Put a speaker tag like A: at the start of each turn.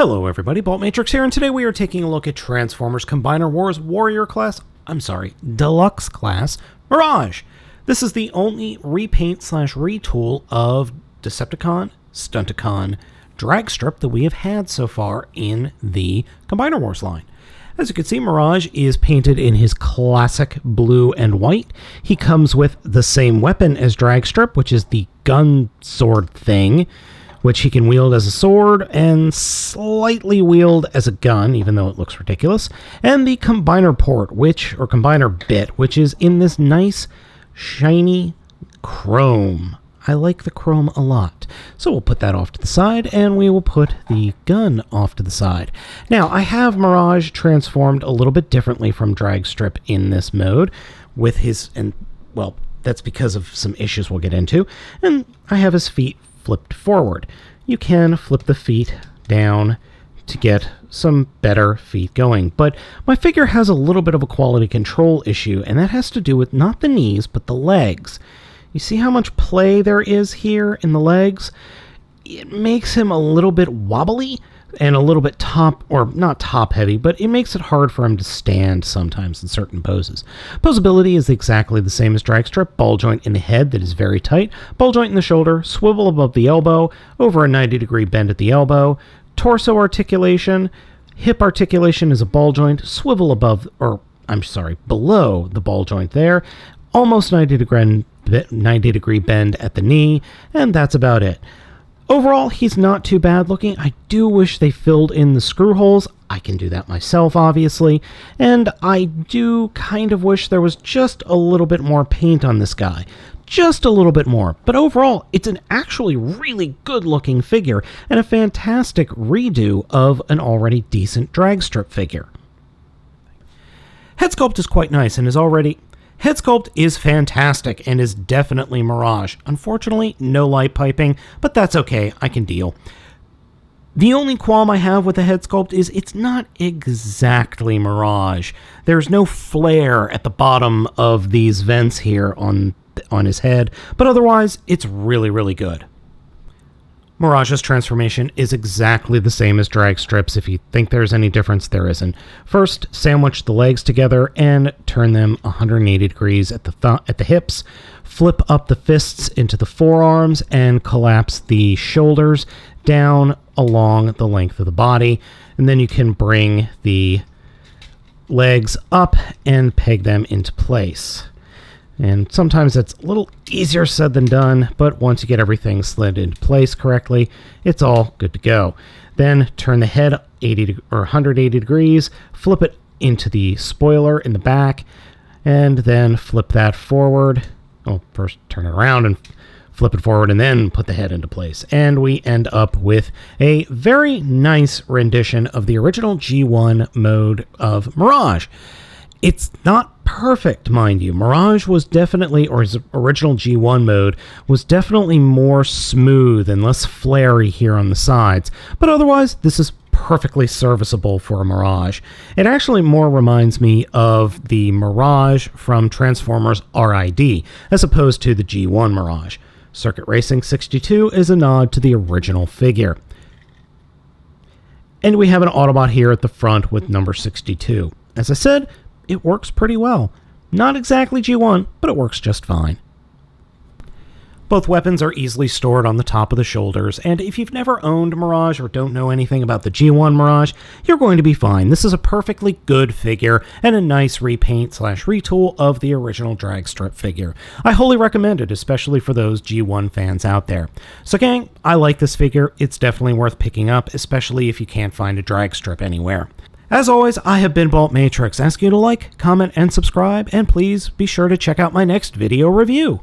A: Hello everybody, Baltmatrix here, and today we are taking a look at Transformers Combiner Wars Deluxe class, Mirage. This is the only repaint/retool of Decepticon, Stunticon, Dragstrip that we have had so far in the Combiner Wars line. As you can see, Mirage is painted in his classic blue and white. He comes with the same weapon as Dragstrip, which is the gun sword thing, which he can wield as a sword and slightly wield as a gun, even though it looks ridiculous, and the combiner port, or combiner bit, which is in this nice, shiny chrome. I like the chrome a lot. So we'll put that off to the side, and we will put the gun off to the side. Now, I have Mirage transformed a little bit differently from Dragstrip in this mode, with his, well, that's because of some issues we'll get into, and I have his feet flipped forward. You can flip the feet down to get some better feet going, but my figure has a little bit of a quality control issue, and that has to do with not the knees, but the legs. You see how much play there is here in the legs? It makes him a little bit wobbly and a little bit not top heavy, but it makes it hard for him to stand sometimes in certain poses. Poseability is exactly the same as Dragstrip. Ball joint in the head that is very tight, ball joint in the shoulder, swivel above the elbow, over a 90-degree bend at the elbow, torso articulation, hip articulation is a ball joint, swivel below the ball joint there, almost 90-degree bend at the knee, and that's about it. Overall, he's not too bad looking. I do wish they filled in the screw holes. I can do that myself, obviously. And I do kind of wish there was just a little bit more paint on this guy. Just a little bit more. But overall, it's an actually really good looking figure and a fantastic redo of an already decent Dragstrip figure. Head sculpt is quite nice and Head sculpt is fantastic and is definitely Mirage. Unfortunately, no light piping, but that's okay, I can deal. The only qualm I have with the head sculpt is it's not exactly Mirage. There's no flare at the bottom of these vents here on his head, but otherwise, it's really, really good. Mirage's transformation is exactly the same as Dragstrip's. If you think there's any difference, there isn't. First, sandwich the legs together and turn them 180 degrees at the hips. Flip up the fists into the forearms and collapse the shoulders down along the length of the body. And then you can bring the legs up and peg them into place. And sometimes that's a little easier said than done, but once you get everything slid into place correctly, it's all good to go. Then turn the head 180 degrees, flip it into the spoiler in the back, and then flip that forward. Oh, first turn it around and flip it forward, and then put the head into place. And we end up with a very nice rendition of the original G1 mode of Mirage. It's not perfect, mind you. Mirage was definitely, or his original G1 mode, was definitely more smooth and less flary here on the sides. But otherwise, this is perfectly serviceable for a Mirage. It actually more reminds me of the Mirage from Transformers RID, as opposed to the G1 Mirage. Circuit Racing 62 is a nod to the original figure. And we have an Autobot here at the front with number 62. As I said, it works pretty well. Not exactly G1, but it works just fine. Both weapons are easily stored on the top of the shoulders, and if you've never owned Mirage or don't know anything about the G1 Mirage, you're going to be fine. This is a perfectly good figure and a nice repaint/retool of the original Dragstrip figure. I wholly recommend it, especially for those G1 fans out there. So gang, I like this figure. It's definitely worth picking up, especially if you can't find a Dragstrip anywhere. As always, I have been Baltmatrix, asking you to like, comment, and subscribe, and please be sure to check out my next video review.